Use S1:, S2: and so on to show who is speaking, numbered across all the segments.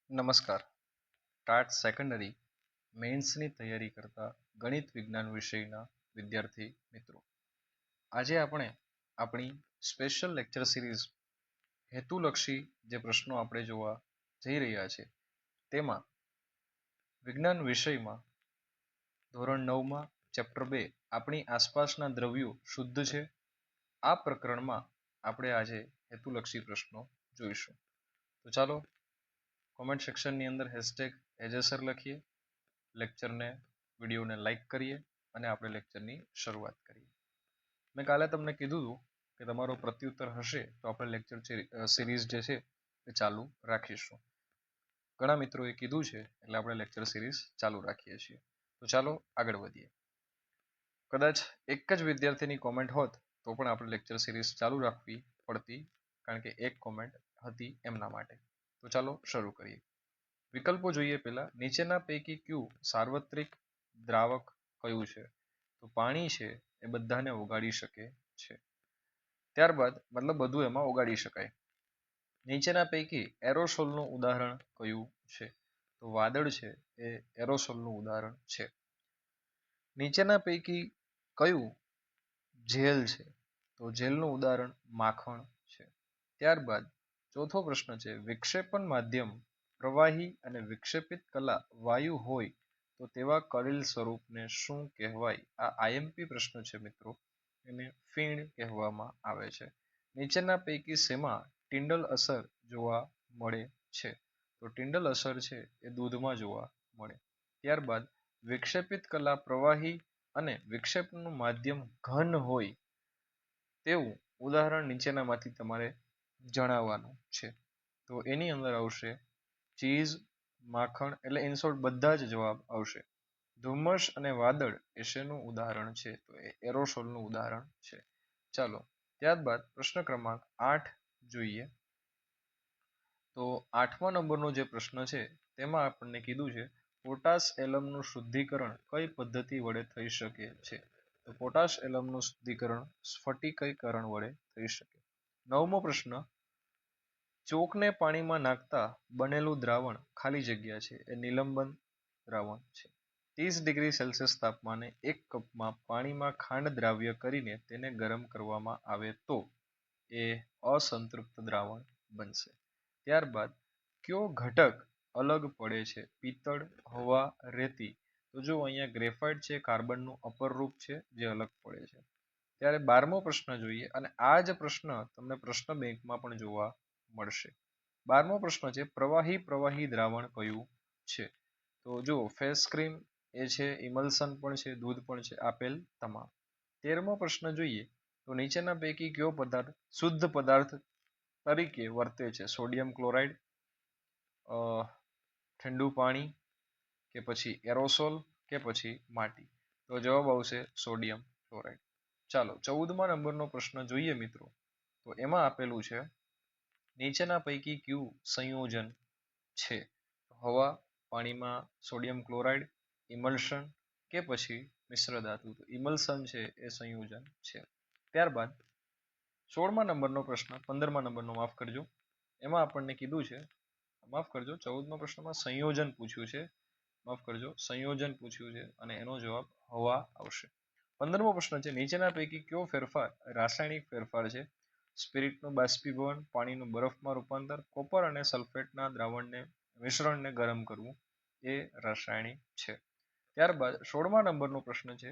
S1: નમસ્કાર. TAT secondary મેન્સની તૈયારી કરતા ગણિત વિજ્ઞાન વિષયના વિદ્યાર્થી મિત્રો, આજે આપણે આપણી સ્પેશિયલ લેક્ચર સિરીઝ હેતુલક્ષી જે પ્રશ્નો આપણે જોવા જઈ રહ્યા છે તેમાં વિજ્ઞાન વિષયમાં ધોરણ 9માં ચેપ્ટર 2 આપણી આસપાસના દ્રવ્યો શુદ્ધ છે આ પ્રકરણમાં આપણે આજે હેતુલક્ષી પ્રશ્નો જોઈશું. તો ચાલો કોમેન્ટ સેક્શનની અંદર હેશટેગ એજેસર લખીએ, લેક્ચરને વિડીયોને લાઈક કરીએ અને આપણે લેક્ચરની શરૂઆત કરીએ. મેં કાલે તમને કીધું હતું કે તમારો પ્રત્યુત્તર હશે તો આપણે લેક્ચર સિરીઝ જે છે એ ચાલુ રાખીશું. ઘણા મિત્રોએ કીધું છે એટલે આપણે લેક્ચર સિરીઝ ચાલુ રાખીએ છીએ. તો ચાલો આગળ વધીએ. કદાચ એક જ વિદ્યાર્થીની કોમેન્ટ હોત તો પણ આપણે લેક્ચર સિરીઝ ચાલુ રાખવી પડતી, કારણ કે એક કોમેન્ટ હતી એમના માટે. તો ચાલો શરૂ કરીએ. વિકલ્પો જોઈએ. પહેલા, નીચેના પૈકી કયું સાર્વત્રિક દ્રાવક કયું છે? તો પાણી છે એ બધાને ઓગાળી શકે છે. ત્યારબાદ મતલબ બધું એમાં ઓગાળી શકાય. નીચેના પૈકી એરોસોલનું ઉદાહરણ કયું છે? તો વાદળ છે એ એરોસોલનું ઉદાહરણ છે. નીચેના પૈકી કયું જેલ છે? તો જેલનું ઉદાહરણ માખણ છે. ત્યારબાદ ચોથો પ્રશ્ન છે, વિક્ષેપણ માધ્યમ પ્રવાહી અને વિક્ષેપિત કલા વાયુ હોય તો તેવા કલિલ સ્વરૂપને શું કહેવાય? આ આઈએમપી પ્રશ્ન છે મિત્રો, એને ફીણ કહેવામાં આવે છે. નીચેના પૈકી શેમાં ટિન્ડલ અસર જોવા મળે છે? તો ટિન્ડલ અસર છે એ દૂધમાં જોવા મળે. ત્યારબાદ વિક્ષેપિત કલા પ્રવાહી અને વિક્ષેપનું માધ્યમ ઘન હોય તેવું ઉદાહરણ નીચેનામાંથી તમારે જણાવવાનું છે. તો એની અંદર આવશે ચીઝ, માખણ, એટલે ઇન શોર્ટ બધા જ જવાબ આવશે. ધુમ્મસ અને વાદળ એ શેનું ઉદાહરણ છે? તો એ એરોસોલનું ઉદાહરણ છે. ચાલો ત્યારબાદ પ્રશ્ન ક્રમાંક 8 જોઈએ. તો 8મા નંબરનો જે પ્રશ્ન છે તેમાં આપણને કીધું છે પોટાશ એલમનું શુદ્ધિકરણ કઈ પદ્ધતિ વડે થઈ શકે છે? તો પોટાશ એલમનું શુદ્ધિકરણ સ્ફટિકીકરણ વડે થઈ શકે. 9મો પ્રશ્ન, ચોકને પાણીમાં નાખતા બનેલું દ્રાવણ ખાલી જગ્યા છે એ નિલંબન દ્રાવણ છે. 30 ડિગ્રી સેલ્સિયસ તાપમાને 1 કપમાં પાણીમાં ખાંડ દ્રાવ્ય કરીને તેને ગરમ કરવામાં આવે તો એ અસંતૃપ્ત દ્રાવણ બનશે. ત્યારબાદ કયો ઘટક અલગ પડે છે? પિત્તળ, હવા, રેતી. તો જો અહીંયા ગ્રેફાઇટ છે, કાર્બનનું અપર રૂપ છે જે અલગ પડે છે. ત્યારે 12મો પ્રશ્ન જોઈએ, અને આ જ પ્રશ્ન તમને પ્રશ્ન બેંકમાં પણ જોવા મળશે. 12મો પ્રશ્ન છે પ્રવાહી દ્રાવણ કયું છે? તો જો ફેસ ક્રીમ એ છે, ઇમલ્સન પણ છે, દૂધ પણ છે, આપેલ તમામ. 13મો પ્રશ્ન જોઈએ તો નીચેના પૈકી કયો પદાર્થ શુદ્ધ પદાર્થ તરીકે વર્તે છે? સોડિયમ ક્લોરાઇડ, ઠંડુ પાણી, કે પછી એરોસોલ, કે પછી માટી. તો જવાબ આવશે સોડિયમ ક્લોરાઇડ. ચાલો 14મા નંબરનો પ્રશ્ન જોઈએ મિત્રો. તો એમાં આપેલું છે નીચેના પૈકી કયું સંયોજન છે? હવા, પાણીમાં સોડિયમ ક્લોરાઇડ, ઇમલ્શન, કે પછી મિશ્ર ધાતુ. તો ઇમલ્શન છે એ સંયોજન છે. ત્યારબાદ 16મા નંબરનો પ્રશ્ન, 15મા નંબરનો માફ કરજો, એમાં આપણને કીધું છે, માફ કરજો 14મા પ્રશ્નમાં સંયોજન પૂછ્યું છે, માફ કરજો સંયોજન પૂછ્યું છે અને એનો જવાબ હવા આવશે. 15મો પ્રશ્ન છે નીચેના પૈકી કયો ફેરફાર રાસાયણિક ફેરફાર છે? સ્પિરિટનું બાષ્પીભવન, પાણીનું બરફમાં રૂપાંતર, કોપર અને સલ્ફેટના દ્રાવણને મિશ્રણને ગરમ કરવું એ રાસાયણિક છે. ત્યારબાદ 16મા નંબરનો પ્રશ્ન છે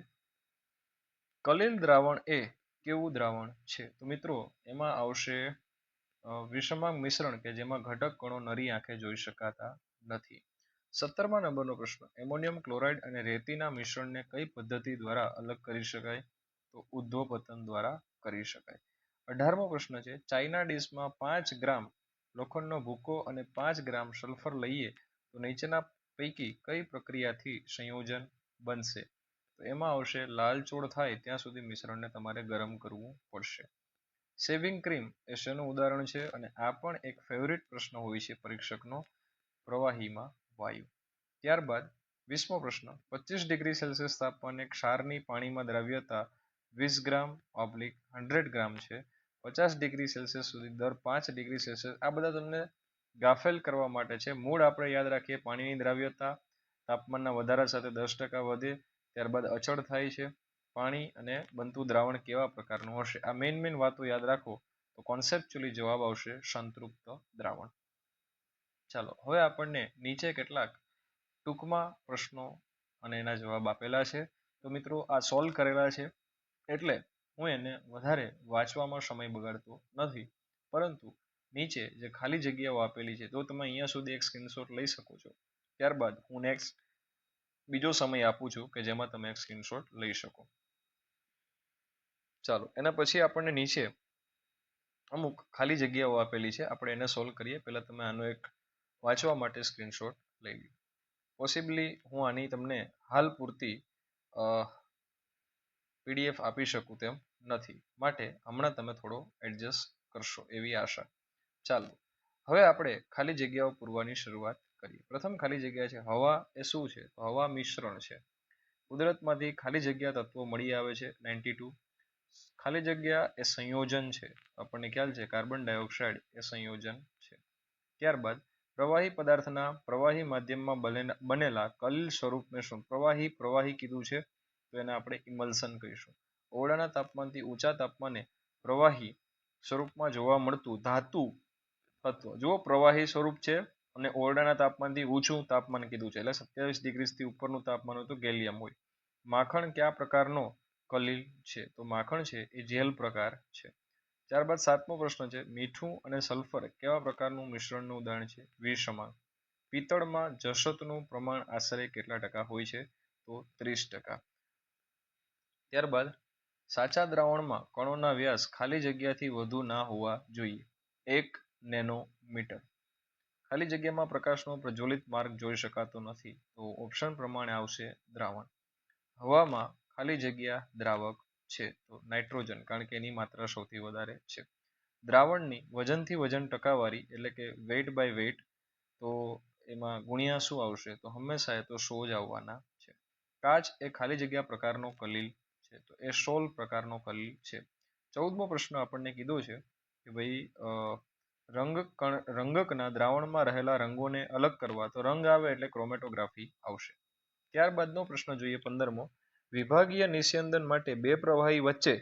S1: કલિલ દ્રાવણ એ કેવું દ્રાવણ છે? તો મિત્રો એમાં આવશે વિષમાંગ મિશ્રણ કે જેમાં ઘટક કણો નરી આંખે જોઈ શકાતા નથી. 17મા નંબરનો પ્રશ્ન, એમોનિયમ ક્લોરાઇડ અને રેતીના મિશ્રણને કઈ પદ્ધતિ દ્વારા અલગ કરી શકાય? તો ઉદ્ધોપતન દ્વારા કરી શકાય. 18મો પ્રશ્ન છે ચાઇના ડીશમાં 5 ગ્રામ લોખંડનો ભૂકો અને 5 ગ્રામ સલ્ફર લઈએ તો નીચેના પૈકી કઈ પ્રક્રિયાથી સંયોજન બનશે? તો એમાં આવશે લાલચોળ થાય ત્યાં સુધી મિશ્રણને તમારે ગરમ કરવું પડશે. શેવિંગ ક્રીમ એ શેનું ઉદાહરણ છે? અને આ પણ એક ફેવરિટ પ્રશ્ન હોય છે પરીક્ષકનો, પ્રવાહીમાં વાયુ. ત્યારબાદ 20મો પ્રશ્ન, 25 ડિગ્રી સેલ્સિયસ તાપમાને ક્ષારની પાણીમાં દ્રાવ્યતા 20 ગ્રામ / 100 ગ્રામ છે. 50 ડિગ્રી સેલ્સિયસ સુધી દર 5 ડિગ્રી સેલ્સિયસ, આ બધા તમને ગાફેલ કરવા માટે છે. મૂળ આપણે યાદ રાખીએ પાણીની દ્રાવ્યતા તાપમાનના વધારા સાથે 10% વધે ત્યારબાદ અચળ થાય છે. પાણી અને બનતું દ્રાવણ કેવા પ્રકારનું હશે? આ મેઇન વાતો યાદ રાખો તો કોન્સેપ્ચ્યુઅલી જવાબ આવશે સંતૃપ્ત દ્રાવણ. ચાલો હવે આપણને નીચે કેટલાક ટૂંકમાં પ્રશ્નો અને એના જવાબ આપેલા છે. તો મિત્રો આ સોલ્વ કરેલા છે એટલે હું એને વધારે વાંચવામાં સમય બગાડતો નથી, પરંતુ નીચે જે ખાલી જગ્યાઓ આપેલી છે તો તમે અહીંયા સુધી એક સ્ક્રીનશોટ લઈ શકો છો. ત્યારબાદ હું નેક્સ્ટ બીજો સમય આપું છું કે જેમાં તમે એક સ્ક્રીનશોટ લઈ શકો. ચાલો એના પછી આપણને નીચે અમુક ખાલી જગ્યાઓ આપેલી છે, આપણે એને સોલ્વ કરીએ. પહેલા તમે આનો એક વાંચવા માટે સ્ક્રીનશોટ લઈ લો. પોસિબલી હું આની તમને હાલ પૂરતી પીડીએફ આપી શકું તેમ નથી, માટે હમણાં તમે થોડો એડજસ્ટ કરશો એવી આશા. ચાલો હવે આપણે ખાલી જગ્યાઓ પૂરવાની શરૂઆત કરીએ. પ્રથમ ખાલી જગ્યા છે હવા. એ શું છે? તો હવા મિશ્રણ છે. કુદરતમાંથી ખાલી જગ્યા તત્વો મળી આવે છે 92. ખાલી જગ્યા એ સંયોજન છે. આપણને ખ્યાલ છે કાર્બન ડાયોક્સાઇડ એ સંયોજન છે. ત્યારબાદ પ્રવાહી પદાર્થના પ્રવાહી માધ્યમમાં બનેલા કલિલ સ્વરૂપને શું? પ્રવાહી કીધું છે તો એને આપણે ઇમલ્સન કહીશું. ઓરડાના તાપમાનથી ઊંચા તાપમાને પ્રવાહી સ્વરૂપમાં જોવા મળતું ધાતુ તત્વ. જો પ્રવાહી સ્વરૂપ છે અને ઓરડાના તાપમાનથી ઊંચું તાપમાન કીધું છે, એટલે 27 ડિગ્રીથી ઉપરનું તાપમાન હોય તો ગેલિયમ હોય. માખણ કયા પ્રકારનો કલિલ છે? તો માખણ છે એ જેલ પ્રકાર છે. ત્યારબાદ 7મો પ્રશ્ન છે મીઠું અને સલ્ફર કેવા પ્રકારનું મિશ્રણનું ઉદાહરણ છે? વિષમાંક. પિત્તળમાં જસતનું પ્રમાણ આશરે કેટલા ટકા હોય છે? તો 30%. ત્યારબાદ સાચા દ્રાવણમાં કણોના વ્યાસ ખાલી જગ્યાથી વધુ ના હોવા જોઈએ. 1 નેનોમીટર. ખાલી જગ્યામાં પ્રકાશનો પ્રજ્વલિત માર્ગ જોઈ શકાતો નથી, તો ઓપ્શન પ્રમાણે આવશે દ્રાવણ. હવામાં ખાલી જગ્યા દ્રાવક છે તો નાઇટ્રોજન, કારણ કે એની માત્રા સૌથી વધારે છે. દ્રાવણની વજનથી વજન ટકાવારી એટલે કે વેઇટ બાય વેઇટ, તો એમાં ગુણ્યા શું આવશે? તો હંમેશા એ તો 100 જ આવવાના છે. કાચ એ ખાલી જગ્યા પ્રકારનો કલિલ છે, તો એ 16 પ્રકારનો કલિલ છે. 14મો પ્રશ્ન આપણને કીધો છે કે ભાઈ રંગકના દ્રાવણમાં રહેલા રંગોને અલગ કરવા, તો રંગ આવે એટલે ક્રોમેટોગ્રાફી આવશે. ત્યારબાદનો પ્રશ્ન જોઈએ 15મો. વિભાગીય નિસ્યંદન માટે બે પ્રવાહી વચ્ચે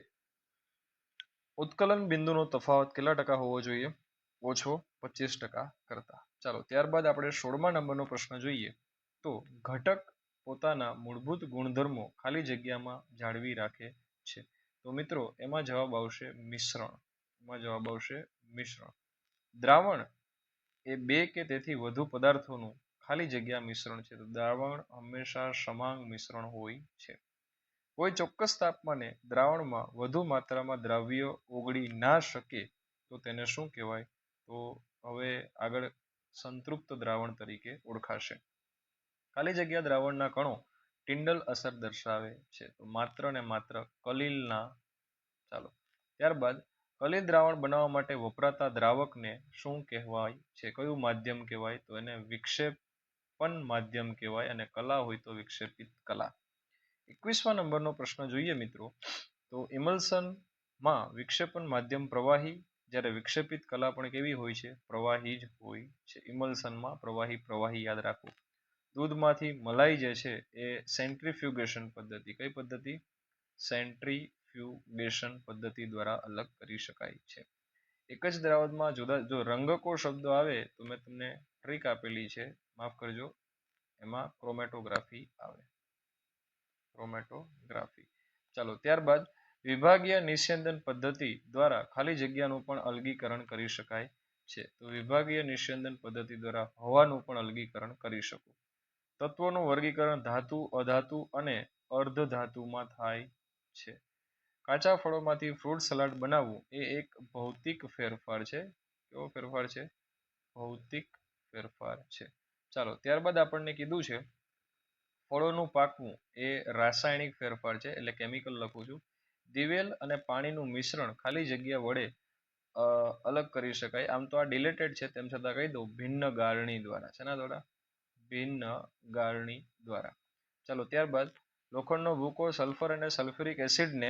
S1: ઉત્કલન બિંદુનો તફાવત કેટલા ટકા હોવો જોઈએ? ઓછો 25% કરતા. ચાલો ત્યારબાદ આપણે 16મા નંબરનો પ્રશ્ન જોઈએ. તો ઘટક પોતાના મૂળભૂત ગુણધર્મો ખાલી જગ્યામાં જાળવી રાખે છે. તો મિત્રો એમાં જવાબ આવશે મિશ્રણ. દ્રાવણ એ બે કે તેથી વધુ પદાર્થોનું ખાલી જગ્યા મિશ્રણ છે. તો દ્રાવણ હંમેશા સમાંગ મિશ્રણ હોય છે. કોઈ ચોક્કસ તાપમાને દ્રાવણમાં વધુ માત્રામાં દ્રાવ્ય ઓગળી ના શકે તો તેને શું કહેવાય? તો હવે આગળ સંતૃપ્ત દ્રાવણ તરીકે ઓળખાશે. ખાલી જગ્યા દ્રાવણના કણો ટિન્ડલ અસર દર્શાવે છે, તો માત્ર ને માત્ર કલિલના. ચાલો ત્યારબાદ કલિલ દ્રાવણ બનાવવા માટે વપરાતા દ્રાવકને શું કહેવાય છે? કયું માધ્યમ કહેવાય? તો એને વિક્ષેપન માધ્યમ કહેવાય, અને કલા હોય તો વિક્ષેપિત કલા. 21મા નંબરનો પ્રશ્ન જોઈએ મિત્રો. તો ઇમલ્સનમાં વિક્ષેપન માધ્યમ પ્રવાહી, જ્યારે વિક્ષેપિત કલા પણ કેવી હોય છે? પ્રવાહી જ હોય છે. ઇમલ્સનમાં પ્રવાહી યાદ રાખો. દૂધમાંથી મલાઈ જે છે એ સેન્ટ્રીફ્યુગેશન પદ્ધતિ, કઈ પદ્ધતિ? સેન્ટ્રીફ્યુગેશન પદ્ધતિ દ્વારા અલગ કરી શકાય છે. એક જ દ્રાવણમાં જો રંગકો શબ્દો આવે તો મેં તમને ટ્રીક આપેલી છે, માફ કરજો, એમાં ક્રોમેટોગ્રાફી આવે. ચાલો ત્યારબાદ વિભાગીય નિસ્યંદન પદ્ધતિ દ્વારા ખાલી જગ્યાનું પણ અલગીકરણ કરી શકાય છે. તો વિભાગીય નિસ્યંદન પદ્ધતિ દ્વારા હવાનું પણ અલગીકરણ કરી શકો. તત્વોનું વર્ગીકરણ ધાતુ, અધાતુ અને અર્ધધાતુમાં થાય છે. કાચા ફળોમાંથી ફ્રૂટ સલાડ બનાવવું એ એક ભૌતિક ફેરફાર છે. કેવો ફેરફાર છે? ભૌતિક ફેરફાર છે. ચાલો ત્યારબાદ આપણને કીધું છે ફળોનું પાકવું એ રાસાયણિક ફેરફાર છે, એટલે કેમિકલ લખું છું. દિવેલ અને પાણીનું મિશ્રણ ખાલી જગ્યા વડે અલગ કરી શકાય. આમ તો આ ડિલેટેડ છે, તેમ છતાં કહી દઉં, ભિન્ન ગાળણી દ્વારા. શેના દ્વારા? ભિન્ન ગાળણી દ્વારા. ચાલો ત્યારબાદ લોખંડનો ભૂકો સલ્ફર અને સલ્ફ્યુરિક એસિડને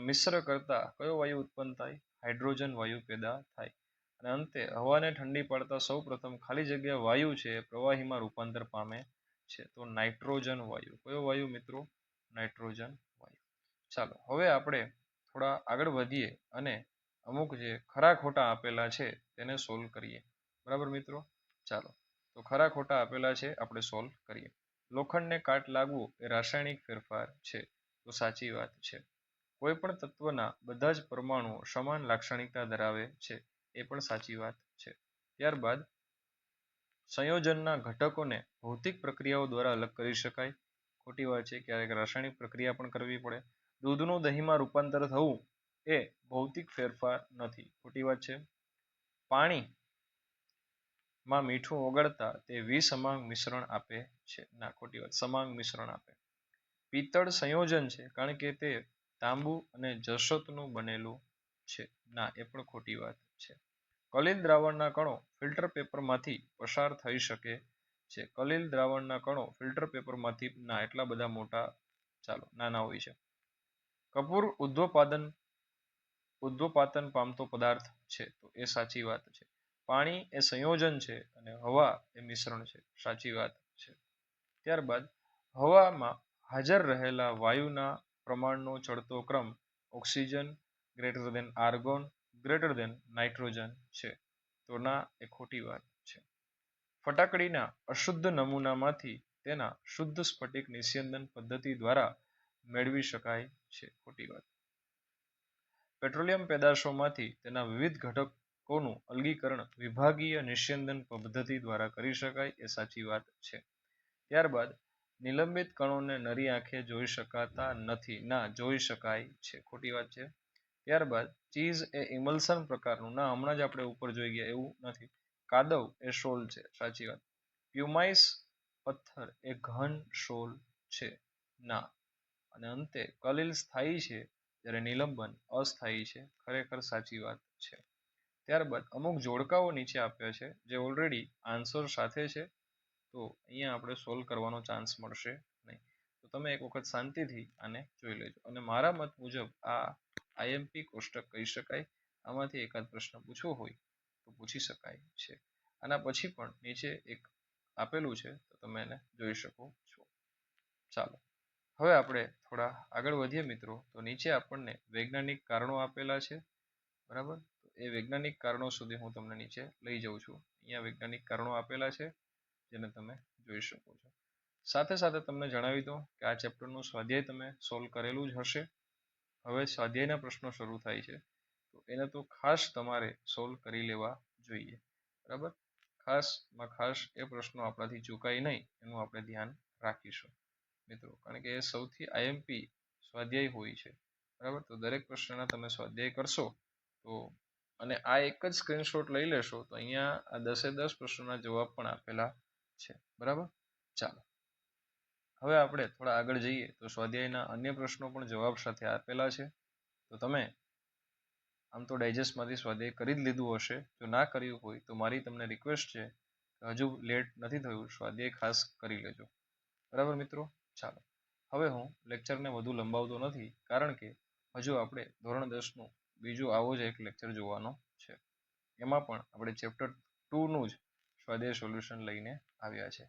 S1: મિશ્ર કરતા કયો વાયુ ઉત્પન્ન થાય? હાઇડ્રોજન વાયુ પેદા થાય. અને અંતે હવાને ઠંડી પાડતા સૌ પ્રથમ ખાલી જગ્યા વાયુ છે એ પ્રવાહીમાં રૂપાંતર પામે છે. તો નાઇટ્રોજન વાયુ. કયો વાયુ મિત્રો? નાઇટ્રોજન વાયુ. ચાલો હવે આપણે થોડા આગળ વધીએ અને અમુક જે ખરા ખોટા આપેલા છે તેને સોલ્વ કરીએ. બરાબર મિત્રો? ચાલો તો ખરા ખોટા આપેલા છે આપણે સોલ્વ કરીએ. લોખંડને કાટ લાગવો એ રાસાયણિક ફેરફાર છે. તો સાચી વાત છે. કોઈ પણ તત્વના બધા જ પરમાણુઓ સમાન લાક્ષણિકતા ધરાવે છે. એ પણ સાચી વાત છે. ત્યારબાદ સંયોજનના ઘટકોને ભૌતિક પ્રક્રિયાઓ દ્વારા અલગ કરી શકાય. ખોટી વાત છે. ક્યારેક રાસાયણિક પ્રક્રિયા પણ કરવી પડે. દૂધનું દહીંમાં રૂપાંતર થવું એ ભૌતિક ફેરફાર નથી. ખોટી વાત છે. પાણી માં મીઠું ઓગળતા તે વિસમાંગ મિશ્રણ આપે છે. ના, ખોટી વાત. સમાંગ મિશ્રણ આપે. પિત્તળ સંયોજન છે કારણ કે તે તાંબુ અને જસતનું બનેલું છે. ના, એ પણ ખોટી વાત છે. કલિલ દ્રાવણના કણો ફિલ્ટર પેપરમાંથી પસાર થઈ શકે છે. કલિલ દ્રાવણના કણો ફિલ્ટર પેપરમાંથી ના એટલા બધા મોટા નાના હોય છે. કપૂર ઉદ્ધોપાતન પામતો પદાર્થ છે. તો એ સાચી વાત છે. પાણી એ સંયોજન છે અને હવા એ મિશ્રણ છે. સાચી વાત છે. ત્યારબાદ હવામાં હાજર રહેલા વાયુના પ્રમાણનો ચડતો ક્રમ oxygen greater than argon greater than nitrogen છે. તો ના, એ ખોટી વાત છે. ફટાકડીના અશુદ્ધ નમૂનામાંથી તેના શુદ્ધ સ્ફટિક નિસ્યંદન પદ્ધતિ દ્વારા મેળવી શકાય છે. ખોટી વાત. પેટ્રોલિયમ પેદાશોમાંથી તેના વિવિધ ઘટકોનું અલગીકરણ વિભાગીય નિસ્યંદન પદ્ધતિ દ્વારા કરી શકાય. એ સાચી વાત છે. ત્યારબાદ નિલંબિત કણોને નરી આંખે જોઈ શકાતા નથી. ના, જોઈ શકાય છે. ખોટી વાત છે. ત્યારબાદ ચીઝ એ ઇમલ્સન પ્રકારનું. ના, હમણાં જ આપણે ઉપર જોઈ ગયા એવું નથી. કાદવ એ શોલ છે. સાચી વાત. પ્યુમાઇસ પથ્થર એ ઘન શોલ છે. ના. અને અંતે કલિલ સ્થાયી છે જ્યારે નિલંબન અસ્થાયી છે. ખરેખર સાચી વાત છે. ત્યારબાદ અમુક જોડકાઓ નીચે આપ્યા છે જે ઓલરેડી આન્સર સાથે છે. તો અહીંયા આપણે સોલ્વ કરવાનો ચાન્સ મળશે નહીં. તો તમે એક વખત શાંતિથી આને જોઈ લેજો. અને મારા મત મુજબ આ આઈએમપી કોષ્ટક કહી શકાય. આમાંથી એકાદ પ્રશ્ન પૂછવો હોય તો પૂછી શકાય છે. આના પછી પણ નીચે એક આપેલું છે તો તમે એને જોઈ શકો છો. ચાલો હવે આપણે થોડા આગળ વધીએ મિત્રો. તો નીચે આપણને વૈજ્ઞાનિક કારણો આપેલા છે. બરાબર? તો એ વૈજ્ઞાનિક કારણો સુધી હું તમને નીચે લઈ જાઉં છું. અહીંયા વૈજ્ઞાનિક કારણો આપેલા છે જેને તમે જોઈ શકો છો. સાથે સાથે તમને જણાવી દઉં કે આ ચેપ્ટરનું સ્વાધ્યાય તમે સોલ્વ કરેલું જ હશે. હવે સ્વાધ્યાયના પ્રશ્નો શરૂ થાય છે તો એને તો ખાસ તમારે સોલ્વ કરી લેવા જોઈએ. બરાબર? ખાસ એ પ્રશ્નો આપણાથી ચૂકાય નહીં એનું આપણે ધ્યાન રાખીશું મિત્રો. કારણ કે એ સૌથી આઈએમપી સ્વાધ્યાય હોય છે. બરાબર? તો દરેક પ્રશ્નના તમે સ્વાધ્યાય કરશો તો અને આ એક જ સ્ક્રીનશોટ લઈ લેશો તો અહીંયા આ 10 પ્રશ્નોના જવાબ પણ આપેલા છે. બરાબર? ચાલો હવે આપણે થોડા આગળ જઈએ તો સ્વાધ્યાયના અન્ય પ્રશ્નો પણ જવાબ સાથે આપેલા છે. તો તમે આમ તો ડાયજેસ્ટમાંથી સ્વાધ્યાય કરી જ લીધું હશે. જો ના કર્યું હોય તો મારી તમને રિક્વેસ્ટ છે કે હજુ લેટ નથી થયું, સ્વાધ્યાય ખાસ કરી લેજો. બરાબર મિત્રો? ચાલો હવે હું લેક્ચરને વધુ લંબાવતો નથી કારણ કે હજુ આપણે ધોરણ 10નું બીજું આવો જ એક લેક્ચર જોવાનો છે. એમાં પણ આપણે ચેપ્ટર 2નું જ સ્વાધ્યાય સોલ્યુશન લઈને આવ્યા છે.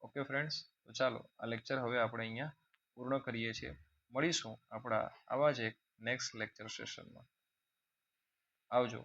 S1: ઓકે ફ્રેન્ડ્સ, તો ચાલો આ લેક્ચર હવે આપણે અહીંયા પૂર્ણ કરીએ છીએ. મળીશું આપણા આવા જ એક નેક્સ્ટ લેક્ચર સેશનમાં. આવજો.